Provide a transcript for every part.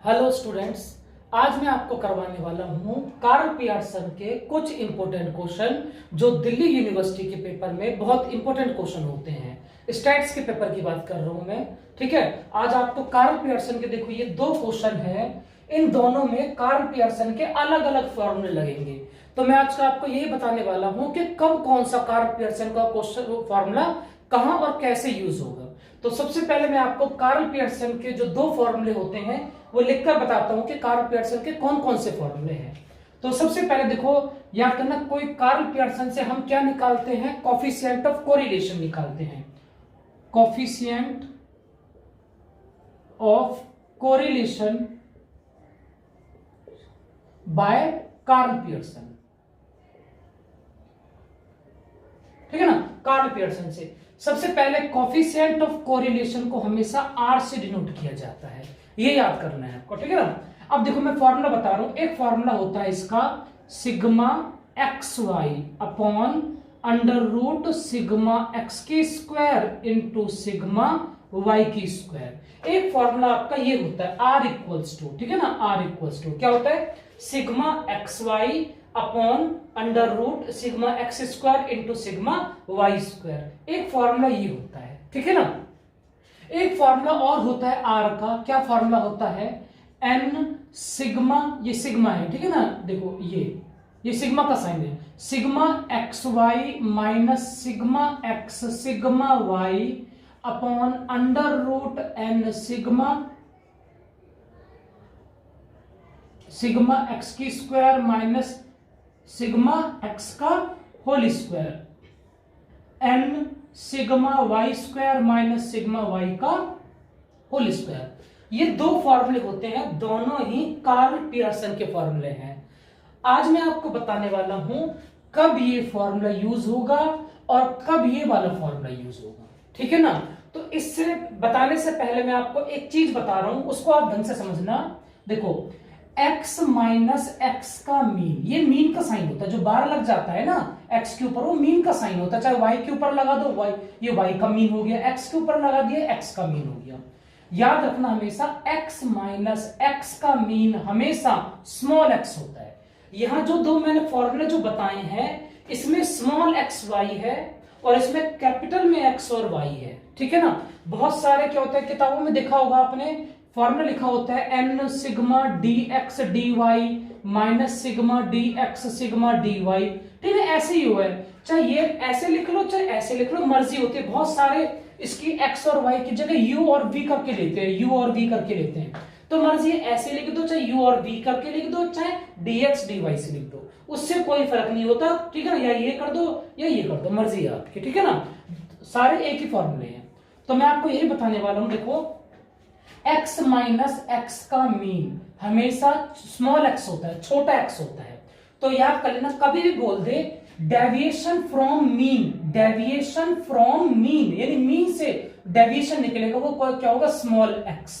Hello students, आज मैं आपको करवाने वाला हूं कार्ल पियर्सन के कुछ इंपॉर्टेंट क्वेश्चन जो दिल्ली यूनिवर्सिटी के पेपर में बहुत इंपॉर्टेंट क्वेश्चन होते हैं। स्टैट्स के पेपर की बात कर रहा हूं मैं। ठीक है, आज आपको कार्ल पियर्सन के देखो ये दो क्वेश्चन हैं, इन दोनों में कार्ल पियर्सन के अलग अलग फॉर्मूले लगेंगे। तो मैं आज आपको यही बताने वाला हूं कि कब कौन सा कार्ल पियर्सन का क्वेश्चन फॉर्मूला कहां और कैसे यूज होगा। तो सबसे पहले मैं आपको कार्ल पियर्सन के जो दो फॉर्मूले होते हैं वो लिखकर बताता हूं कि कार्ल पियर्सन के कौन कौन से फॉर्मूले हैं। तो सबसे पहले देखो, याद करना, कोई कार्ल पियर्सन से हम क्या निकालते हैं? कोफिशिएंट ऑफ कोरिलेशन निकालते हैं। Coefficient of correlation by Karl Pearson. ठीक है ना, कार्ल पियर्सन से सबसे पहले कोफिशिएंट ऑफ कोरिलेशन को हमेशा आर से डिनोट किया जाता है, ये याद करना है आपको। ठीक है ना, अब देखो मैं फॉर्मूला बता रहा हूं। एक फॉर्मूला होता है इसका sigma x y upon under root sigma x की स्क्वायर इंटू सिग्मा वाई की स्क्वायर। एक फॉर्मूला आपका ये होता है आर इक्वल्स टू, ठीक है ना, आर इक्वल्स टू क्या होता है? Sigma x y upon under root sigma x square into sigma y square. एक फॉर्मूला ये होता है, ठीक है ना। एक फॉर्मूला और होता है आर का। क्या फॉर्मूला होता है? एन सिग्मा, ये सिग्मा है, ठीक है ना, देखो ये सिग्मा का साइन है। Sigma x y minus sigma x sigma y upon under root n sigma x की स्क्वायर माइनस सिग्मा एक्स का whole square n sigma y square minus sigma y का होल स्क्वायर। ये दो फॉर्मूले होते हैं, दोनों ही कार्ल पियर्सन के फॉर्मूले हैं। आज मैं आपको बताने वाला हूं कब ये फॉर्मूला यूज होगा और कब ये वाला फॉर्मूला यूज होगा, ठीक है ना। तो इससे बताने से पहले मैं आपको एक चीज बता रहा हूं, उसको आप ढंग से समझना। देखो, x माइनस एक्स का मीन, ये मीन का साइन होता है, जो बार लग जाता है ना x के ऊपर, वो मीन का साइन होता है। चाहे y के ऊपर लगा दो, y, ये y का मीन हो गया, x के ऊपर लगा दिया x का मीन हो गया। याद रखना हमेशा x माइनस एक्स का मीन हमेशा स्मॉल x होता है। यहां जो दो मैंने फॉर्मूले जो बताए हैं, इसमें स्मॉल एक्स वाई है और इसमें कैपिटल में x और y है, ठीक है ना। बहुत सारे क्या होता है, किताबों में देखा होगा आपने, फॉर्मूला लिखा होता है n sigma d x d y minus sigma d x sigma d y, ठीक है, ऐसे ही हुआ है। चाहे ये ऐसे लिख लो चाहे ऐसे लिख लो, मर्जी होती है। बहुत सारे इसकी एक्स और वाई की जगह यू और वी करके लेते हैं, यू और वी करके लेते हैं, तो मर्जी ऐसे लिख दो, चाहे यू और वी करके लिख दो, चाहे डी एक्स डी वाई से लिख दो, उससे कोई फर्क नहीं होता, ठीक है ना। या ये कर दो या ये कर दो, मर्जी है आपकी, ठीक है ना, सारे एक ही फॉर्मूले हैं। तो मैं आपको यही बताने वाला हूं। देखो, x माइनस एक्स का मीन हमेशा स्मॉल x होता है, छोटा x होता है। तो याद कर लेना, कभी भी बोल दे deviation from mean, deviation from mean यानी मीन से डेविएशन निकलेगा, वो क्या होगा? Small x।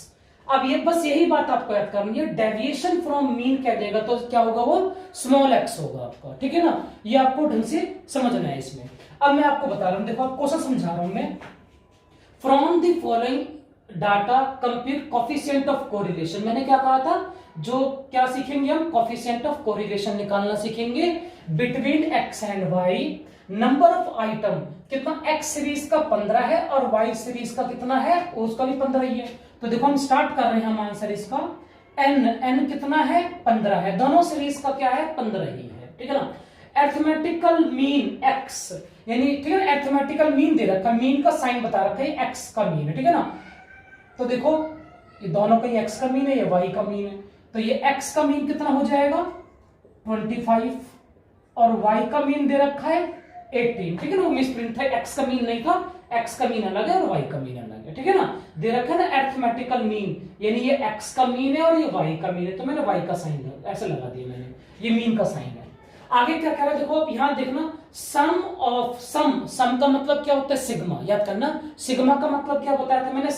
अब ये बस यही बात आपको याद करनी है, डेविएशन फ्रॉम मीन कह देगा तो क्या होगा? वो स्मॉल x होगा आपका, ठीक है ना। ये आपको ढंग से समझना है इसमें। अब मैं आपको बता रहा हूं, देखो क्वेश्चन समझा रहा हूं मैं। From the following data compute coefficient of correlation. मैंने क्या कहा था? जो क्या सीखेंगे हम? कोफिशिएंट ऑफ कोरिलेशन निकालना सीखेंगे between x and y। Number of item कितना? x सीरीज का 15 है और y सीरीज का कितना है? उसका भी 15 ही है। तो देखो हम स्टार्ट कर रहे हैं, हम आंसर इसका n कितना है? 15 है। दोनों सीरीज का क्या है? 15 ही है, ठीक है ना। अरिथमेटिकल मीन x यानी, ठीक है, अरिथमेटिकल मीन दे रखा है, मीन का साइन बता रखा है, x का मीन है, ठीक है ना। तो देखो ये दोनों का, ये x का मीन है, ये y का मीन है, तो ये x का मीन कितना हो जाएगा? 25 और y का मीन दे रखा है 18, ठीक है ना। वो मिसप्रिंट था, x का मीन नहीं था, x का मीन अलग है और y का मीन अलग है, ठीक है ना। दे रखा है ना अरिथमेटिकल मीन, यानी ये x का मीन है और ये y का मीन है, तो मैंने y का साइन ऐसे लगा दिया मैंने, ये मीन का साइन है। आगे क्या कह रहा है? देखो यहां देखना, सम ऑफ सम का मतलब क्या होता है? सिग्मा। याद करना, सिग्मा का मतलब क्या बताया था मैंने?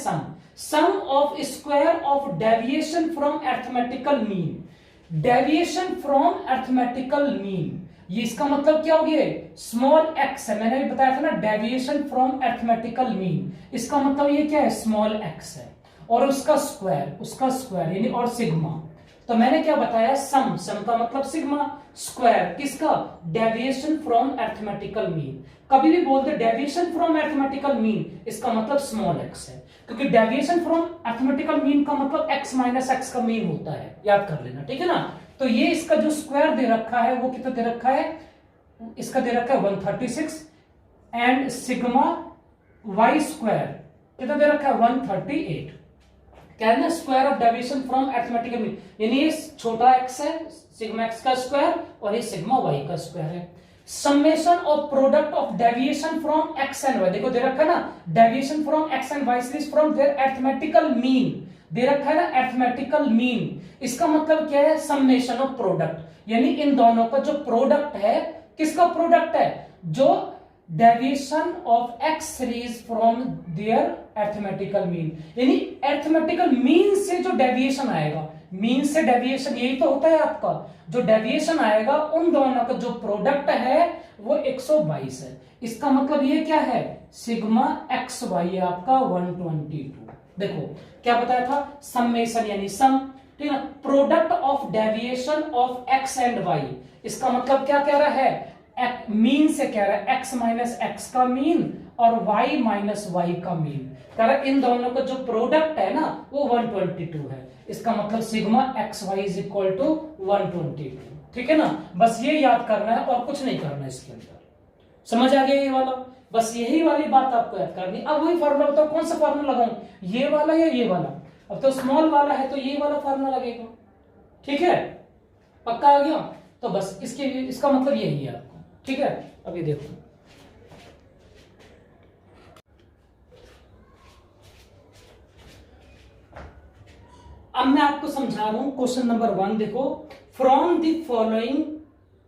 Sum of square of deviation from arithmetical mean. Deviation from arithmetical mean, ये इसका मतलब क्या हो गया? स्मॉल एक्स है। मैंने भी बताया था ना, डेविएशन फ्रॉम अरिथमेटिकल मीन, इसका मतलब ये क्या है? स्मॉल एक्स है। और उसका स्क्वायर यानी और सिग्मा। तो मैंने क्या बताया, सम का मतलब सिग्मा, स्क्वायर किसका, डेविएशन फ्रॉम अरिथमेटिकल मीन। कभी भी बोलते डेविएशन फ्रॉम अरिथमेटिकल मीन, इसका मतलब स्मॉल एक्स है, क्योंकि डेविएशन फ्रॉम अरिथमेटिकल मीन का मतलब x माइनस एक्स का मीन होता है, याद कर लेना, ठीक है ना। तो ये इसका जो स्क्वायर दे रखा है वो कितना दे रखा है, इसका दे रखा है 136 एंड सिग्मा y स्क्वायर कितना दे रखा है 138। क्या है ना, square of deviation from arithmetical mean, यानी ये छोटा x है सिग्मा x का स्क्वायर और ये सिग्मा y का स्क्वायर है। Summation of product of deviation from x and y, देखो दे रखा है ना, deviation from x and y series from their arithmetical mean, दे रखा है ना अरिथमेटिकल मीन। इसका मतलब क्या है, समेशन ऑफ प्रोडक्ट, यानी इन दोनों का जो प्रोडक्ट है, किसका प्रोडक्ट है, जो deviation of x series from their arithmetical mean, यानी अरिथमेटिकल मीन से जो डेविएशन आएगा, मीन से डेविएशन यही तो होता है आपका, जो डेविएशन आएगा उन दोनों का जो प्रोडक्ट है वो 122 है। इसका मतलब ये क्या है, सिग्मा एक्स वाई है आपका 122। देखो क्या बताया था, समेशन यानी सम, ठीक है, product of deviation of x and y, इसका मतलब क्या कह रहा है, मीन से कह रहा है x माइनस एक्स का मीन और y माइनस वाई का मीन, कह रहा है इन दोनों का जो प्रोडक्ट है ना वो 122 है। इसका मतलब sigma x y is equal to 122, ठीक है ना। बस ये याद करना है और कुछ नहीं करना है इसके अंदर, समझ आ गया ये वाला, बस यही वाली बात आपको याद करनी। अब वही फार्मूला बताओ, कौन सा फार्मूला लगाऊं, ये वाला या ये वाला। अब तो स्मॉल वाला है तो ये वाला फार्मूला लगेगा, ठीक है, पक्का आ गया। तो बस इसका मतलब यही है आपको, ठीक है। अभी देखो अब मैं आपको समझा रहा हूं क्वेश्चन नंबर 1। देखो, from the following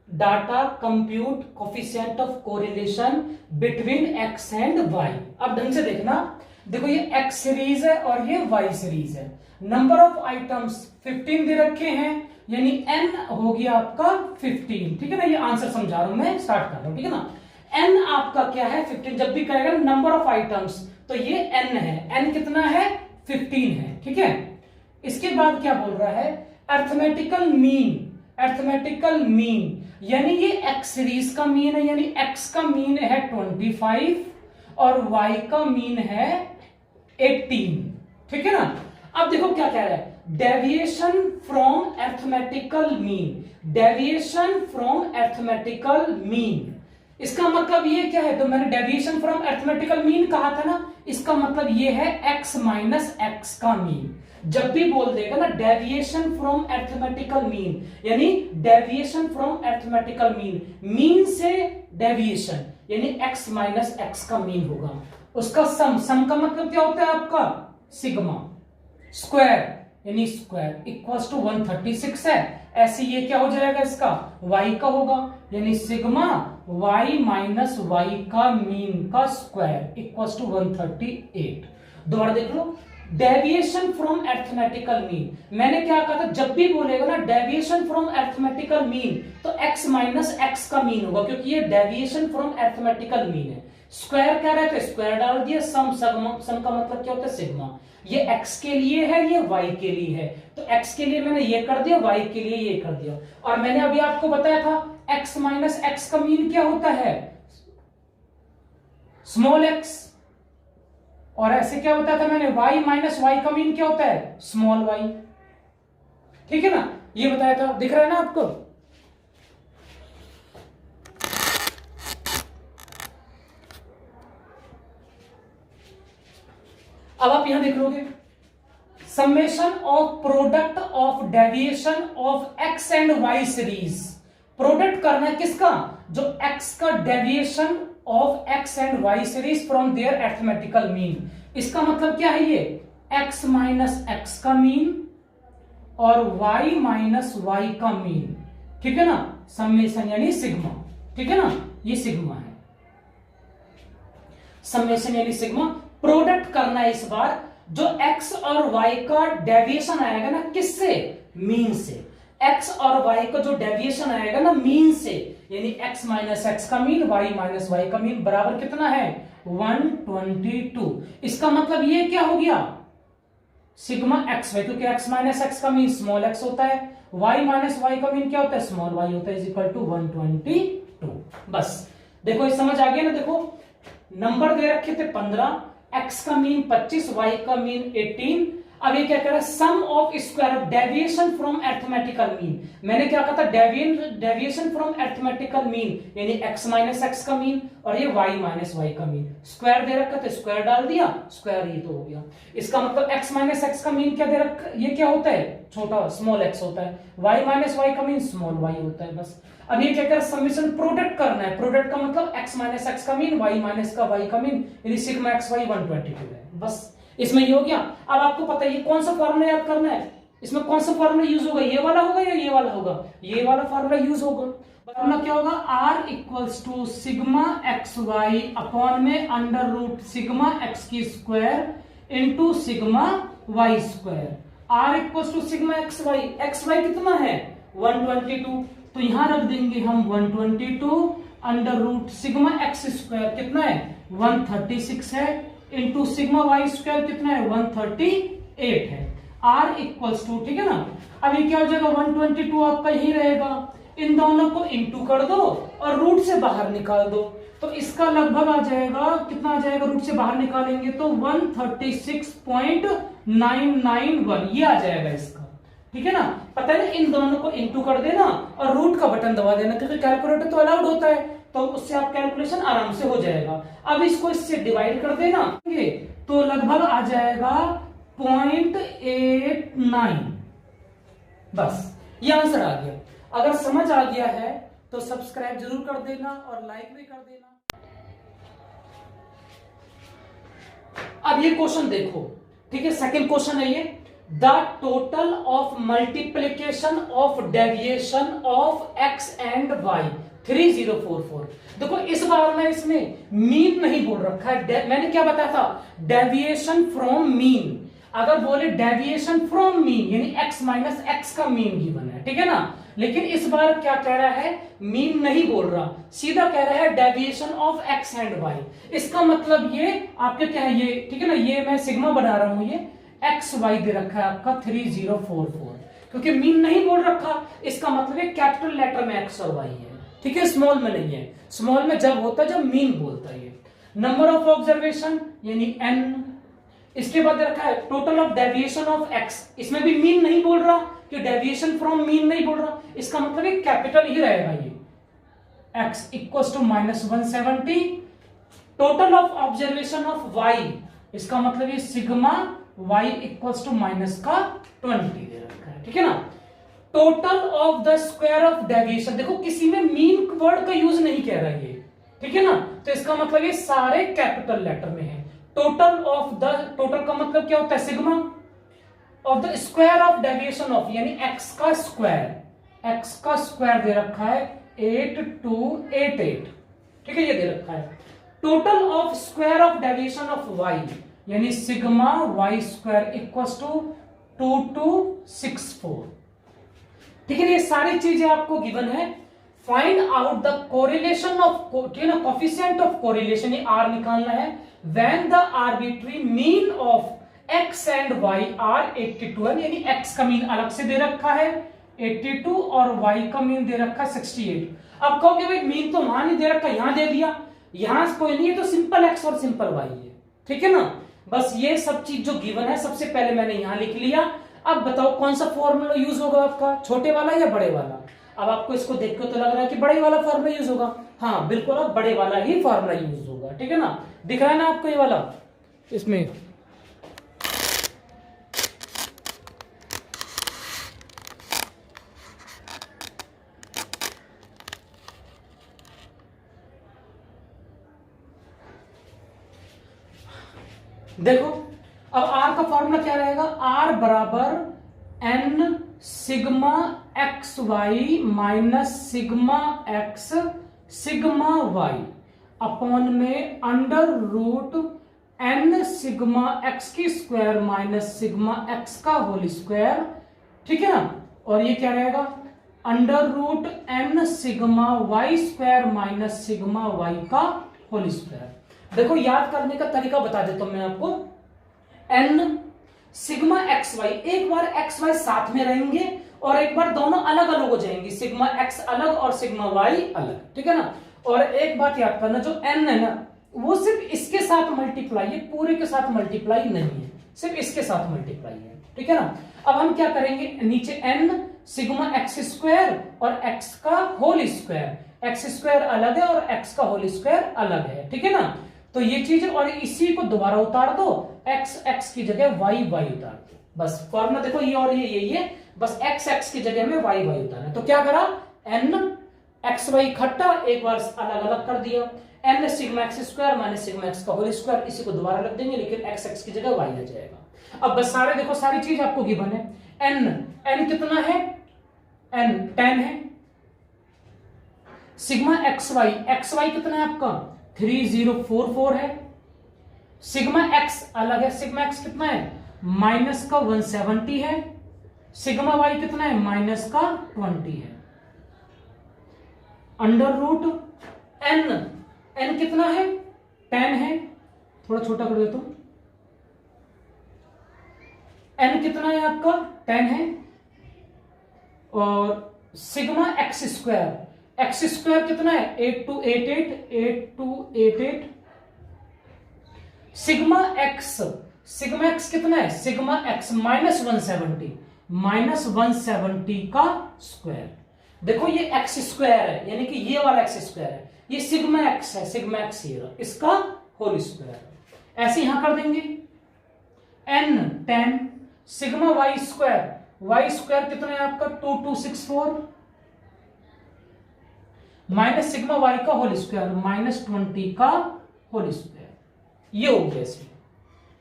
data compute coefficient of correlation between x and y. अब ढंग से देखना, देखो ये एक्स सीरीज है और ये वाई सीरीज है, नंबर ऑफ आइटम्स 15 दे रखे हैं, यानी n हो गया आपका 15, ठीक है ना। ये आंसर समझा रहा हूं मैं, स्टार्ट कर रहा हूं, ठीक है ना। n आपका क्या है 15, जब भी कहेगा नंबर ऑफ आइटम्स तो ये n है, n कितना है 15 है, ठीक है। इसके बाद क्या बोल रहा है, अरिथमेटिकल मीन यानी ये x सीरीज का मीन है, यानी x का मीन है 25 और y का मीन है 18, ठीक है ना। अब देखो क्या कह रहा है, डेविएशन फ्रॉम अरिथमेटिकल मीन, इसका मतलब ये क्या है, तो मैंने डेविएशन फ्रॉम अरिथमेटिकल मीन कहा था ना, इसका मतलब ये है x माइनस एक्स का मीन। जब भी बोल देगा ना डेविएशन फ्रॉम अरिथमेटिकल मीन, यानी डेविएशन फ्रॉम अरिथमेटिकल मीन से डेविएशन यानी x माइनस एक्स का मीन होगा, उसका सम का मतलब क्या होता है आपका, सिग्मा स्क्वायर यानी स्क्वायर इक्वल्स टू 136 है। ऐसे ये क्या हो जाएगा, इसका y का होगा, यानी सिग्मा y माइनस वाई का मीन का स्क्वायर इक्वल्स टू 138। दोबारा देख लो, डेविएशन फ्रॉम अरिथमेटिकल मीन, मैंने क्या कहा था, जब भी बोलेगा ना डेविएशन फ्रॉम अरिथमेटिकल मीन तो x माइनस एक्स का मीन होगा, क्योंकि ये डेविएशन फ्रॉम अरिथमेटिकल मीन है। स्क्वायर कह रहे थे, स्क्वायर डाल दिया, सम का मतलब क्या होता है सिग्मा, ये x के लिए है, ये y के लिए है, तो x के लिए मैंने ये कर दिया, y के लिए ये कर दिया। और मैंने अभी आपको बताया था x माइनस एक्स का मीन क्या होता है, स्मॉल x, और ऐसे क्या बताया था मैंने, y माइनस वाई का मीन क्या होता है, स्मॉल y, ठीक है ना, ये बताया था, दिख रहा है ना आपको। अब आप यहां देख लोगे, summation of product of deviation of x and y series, product करना है किसका, जो x का deviation of x and y series from their arithmetical mean. इसका मतलब क्या है, ये x माइनस एक्स का मीन और y माइनस वाई का मीन, ठीक है ना, समेशन यानी सिग्मा, ठीक है ना, ये सिग्मा है, समेशन यानी सिग्मा। प्रोडक्ट करना है इस बार, जो x और y का डेविएशन आएगा ना, किससे, मीन से, x और y का जो डेविएशन आएगा ना मीन से, यानी x माइनस एक्स का मीन, y माइनस वाई का मीन बराबर कितना है 122। इसका मतलब ये क्या हो गया, सिग्मा एक्स वाई, क्योंकि एक्स माइनस एक्स का मीन स्मॉल एक्स होता है, वाई माइनस वाई का मीन क्या होता है, स्मॉल वाई होता है, इज इक्वल टू 122। बस देखो ये समझ आ गया ना। देखो नंबर दे रखे थे 15, एक्स का मीन 25, वाई का मीन 18। अब ये क्या कह रहा है, sum of square of deviation from arithmetical mean. मैंने क्या कहा था, डेविएशन फ्रॉम अरिथमेटिकल मीन यानी x माइनस एक्स का मीन और ये y माइनस वाई का मीन। स्क्वायर दे रखा था, स्क्वायर डाल दिया, स्क्वायर ये तो हो गया। इसका मतलब x माइनस एक्स का मीन क्या दे रखा, ये क्या होता है, छोटा स्मॉल x होता है, y माइनस वाई का मीन स्मॉल y होता है। बस अब ये क्या कह रहा है, समीशन प्रोडक्ट करना है। प्रोडक्ट का मतलब x माइनस एक्स का मीन, y माइनस का y का मीन, यानी सिग्मा एक्स वाई 122 है। बस इसमें ये हो गया। अब आपको पता है ये कौन सा फॉर्मूला याद करना है, इसमें कौन सा फॉर्मूला यूज होगा, ये वाला होगा या ये वाला होगा, ये वाला फॉर्मूला यूज होगा। फॉर्मूला क्या होगा, r equals to sigma x y upon में अंडर रूट सिग्मा एक्स की square into sigma y square. r equals to sigma x y कितना है 122, तो यहां रख देंगे हम 122 under root sigma x square कितना है 136 है, इंटू सिग्मा वाई स्क्वायर कितना है 138 है। r इक्वल्स टू, ठीक है ना। अब ये क्या हो जाएगा 122 आपका यही रहेगा, इन दोनों को इंटू कर दो और रूट से बाहर निकाल दो, तो इसका लगभग आ जाएगा, कितना आ जाएगा, रूट से बाहर निकालेंगे तो 136.991 ये आ जाएगा इसका, ठीक है ना। पता है ना, इन दोनों को इंटू कर देना और रूट का बटन दबा देना, क्योंकि कैलकुलेटर तो अलाउड होता है, तो उससे आप कैलकुलेशन आराम से हो जाएगा। अब इसको इससे डिवाइड कर देना तो लगभग आ जाएगा 0.89। बस ये आंसर आ गया। अगर समझ आ गया है तो सब्सक्राइब जरूर कर देना और लाइक भी कर देना। अब ये क्वेश्चन देखो, ठीक है, सेकंड क्वेश्चन है ये, the total of multiplication of deviation of x and y 3044। देखो इस बार में इसमें मीन नहीं बोल रखा है, मैंने क्या बताया था, डेविएशन फ्रॉम मीन। अगर बोले डेविएशन फ्रॉम मीन यानी x माइनस एक्स का मीन गिवन है, ठीक है ना। लेकिन इस बार क्या कह रहा है, मीन नहीं बोल रहा, सीधा कह रहा है deviation of x and y। इसका मतलब ये आपके क्या है, ये ठीक है ना, ये मैं सिग्मा बना रहा हूं, ये एक्स वाई दे रखा है आपका 3044, क्योंकि मीन नहीं बोल रखा, इसका मतलब है कैपिटल लेटर में एक्स और वाई है, ठीक है, स्मॉल में नहीं है। स्मॉल में जब होता है जब मीन बोलता है। नंबर ऑफ ऑब्जर्वेशन यानी n, इसके बाद रखा है total of deviation of x, इसमें भी मीन नहीं बोल रहा, कि डेविएशन फ्रॉम मीन नहीं बोल रहा, इसका मतलब है कैपिटल ही रहेगा ये, x equals to -170। Total of observation of y, इसका मतलब ये sigma y equals to minus का 20 दे रखा है, ठीक है ना। Total of the square of deviation, देखो किसी में मीन वर्ड का यूज नहीं कह रहा है, ठीक है ना, तो इसका मतलब ये सारे कैपिटल लेटर में है। टोटल ऑफ द, टोटल का मतलब क्या होता है sigma of the square of deviation of यानी x का स्क्वायर दे रखा है 8288, ठीक है, ये दे रखा है। Total of square of deviation of y यानी sigma y square equals to 2264, ठीक है। ये सारी चीजें आपको गिवन है। Find out the correlation of, ठीक है ना, कोफिशिएंट ऑफ कोरिलेशन, ये r निकालना है, when the arbitrary mean of x and y are 82, यानी x का मीन अलग से दे रखा है 82 और y का मीन दे रखा है 68। अब कहोगे भाई मीन तो वहां नहीं दे रखा, यहां दे दिया, यहां कोई नहीं है तो सिंपल x और सिंपल y है, ठीक है ना। बस ये सब चीज जो गिवन है सबसे पहले मैंने यहां लिख लिया। अब बताओ कौन सा फॉर्मूला यूज होगा आपका, छोटे वाला या बड़े वाला। अब आपको इसको देख के तो लग रहा है कि बड़े वाला फॉर्मूला यूज होगा, हाँ बिल्कुल, अब बड़े वाला ही फॉर्मूला यूज होगा, ठीक है ना। दिख रहा है ना आपको ये वाला, इसमें देखो। अब r का फॉर्मूला क्या रहेगा, r बराबर n sigma x y minus sigma x sigma y upon में under root n sigma x की स्क्वायर माइनस सिग्मा एक्स का होल स्क्वायर, ठीक है ना। और ये क्या रहेगा, under root n sigma y square minus sigma y का होल स्क्वायर। देखो याद करने का तरीका बता देता हूं मैं आपको। n सिग्मा एक्स वाई, एक बार एक्स वाई साथ में रहेंगे और एक बार दोनों अलग अलग हो जाएंगे, सिग्मा एक्स अलग और सिग्मा वाई अलग, ठीक है ना। और एक बात याद करना, जो एन है ना वो सिर्फ इसके साथ मल्टीप्लाई है, पूरे के साथ मल्टीप्लाई नहीं है, सिर्फ इसके साथ मल्टीप्लाई है, ठीक है ना। अब हम क्या करेंगे, नीचे एन सिग्मा एक्स स्क्वायर और एक्स का होल स्क्वायर, एक्स स्क्वायर अलग है और एक्स का होल स्क्वायर अलग है, ठीक है ना। तो ये चीज, और इसी को दोबारा उतार दो, एक्स एक्स की जगह वाई वाई उतार दो, बस फॉर्मूला देखो ये और ये बस एक्स एक्स की जगह में वाई वाई उतारना। तो क्या करा, एन एक्स वाई इकट्ठा एक बार अलग अलग कर दिया, n sigma x square minus sigma x का होल स्क्वायर, इसी को दोबारा रख देंगे लेकिन एक्स एक्स की जगह वाई आ जाएगा। अब बस सारे देखो, सारी चीज आपको गिवन है। एन कितना है, एन 10 है। सिग्मा एक्स वाई कितना है आपका 3044 है। सिग्मा एक्स अलग है, सिग्मा एक्स कितना है माइनस का 170 है। सिग्मा वाई कितना है माइनस का 20 है। अंडर रूट एन कितना है 10 है, थोड़ा छोटा कर देता हूं, एन कितना है आपका 10 है। और सिग्मा एक्स स्क्वायर कितना है 8288। सिग्मा एक्स कितना है, सिग्मा एक्स माइनस 170 का स्क्वायर। देखो ये एक्स स्क्वायर है, यानी कि ये वाला एक्स स्क्वायर है, ये सिग्मा एक्स है, सिग्मा एक्स ये इसका होल स्क्वायर। ऐसे यहां कर देंगे, एन 10 सिग्मा वाई स्क्वायर कितना है आपका 2264 माइनस सिग्मा वाई का होल स्क्वायर माइनस 20 का होल स्क्वायर, ये हो गया इसमें,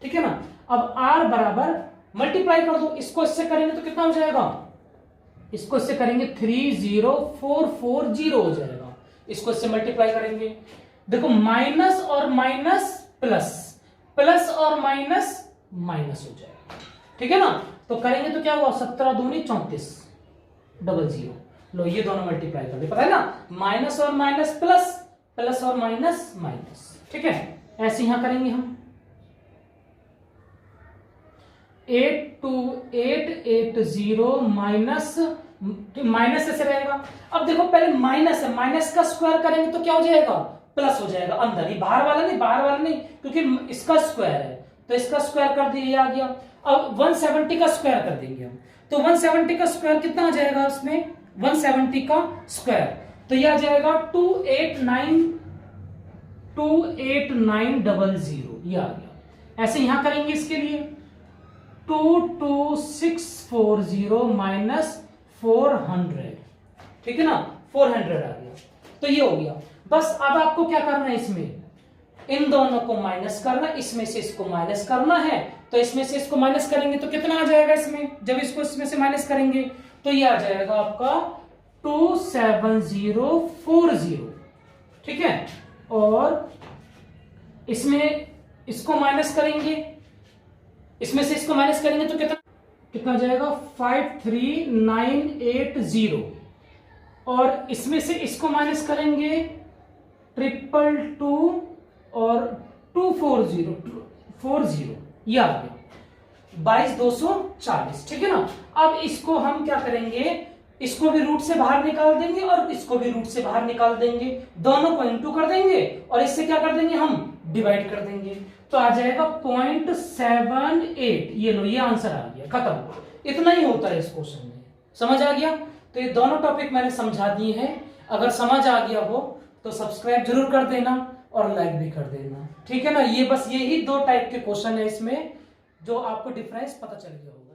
ठीक है ना। अब आर बराबर मल्टीप्लाई कर दो, इसको इससे करेंगे तो कितना हो जाएगा, इसको इससे करेंगे 30440 हो जाएगा, इसको इससे मल्टीप्लाई करेंगे। देखो माइनस और माइनस प्लस और माइनस हो जाएगा, ठीक है ना। तो करेंगे तो क्या हुआ 17 दूनी 34 00, लो ये दोनों मल्टीप्लाई कर दे, पता है ना, माइनस और माइनस प्लस और माइनस, ठीक है। ऐसे यहां करेंगे हम 82880 माइनस ऐसे रहेगा। अब देखो पहले माइनस है, माइनस का स्क्वायर करेंगे तो क्या हो जाएगा प्लस हो जाएगा अंदर ही, बाहर वाला नहीं, क्योंकि इसका स्क्वायर है तो इसका स्क्वायर कर दिया, ये आ गया। अब 170 का स्क्वायर कर देंगे हम, तो 170 का स्क्वायर कितना आ जाएगा उसमें 170 का स्क्वायर, तो यह आ जाएगा 28900, ये आ गया। ऐसे यहां करेंगे इसके लिए 22640 माइनस 400, ठीक है ना, 400 आ गया। तो ये हो गया। बस अब आपको क्या करना है, इसमें इन दोनों को माइनस करना, इसमें से इसको माइनस करना है, तो इसमें से इसको माइनस करेंगे तो कितना आ जाएगा इसमें, जब इसको इसमें से माइनस करेंगे तो ये आ जाएगा आपका 27040, ठीक है। और इसमें इसको माइनस करेंगे, इसमें से इसको माइनस करेंगे तो कितना आ जाएगा 53980, और इसमें से इसको माइनस करेंगे 222 और 240 ये आ गया 22240, ठीक है ना। अब इसको हम क्या करेंगे, इसको भी रूट से बाहर निकाल देंगे और इसको भी रूट से बाहर निकाल देंगे, दोनों को इनटू कर देंगे और इससे क्या कर देंगे हम डिवाइड कर देंगे, तो आ जाएगा 0.78। ये लो, ये आंसर आ गया, खत्म। इतना ही होता है इस क्वेश्चन में, समझ आ गया। तो ये दोनों टॉपिक मैंने समझा दिए हैं, अगर समझ आ गया हो तो सब्सक्राइब जरूर कर देना और लाइक भी कर देना, ठीक है ना। ये बस यही 2 टाइप के क्वेश्चन है इसमें, जो आपको डिफरेंस पता चल गया होगा।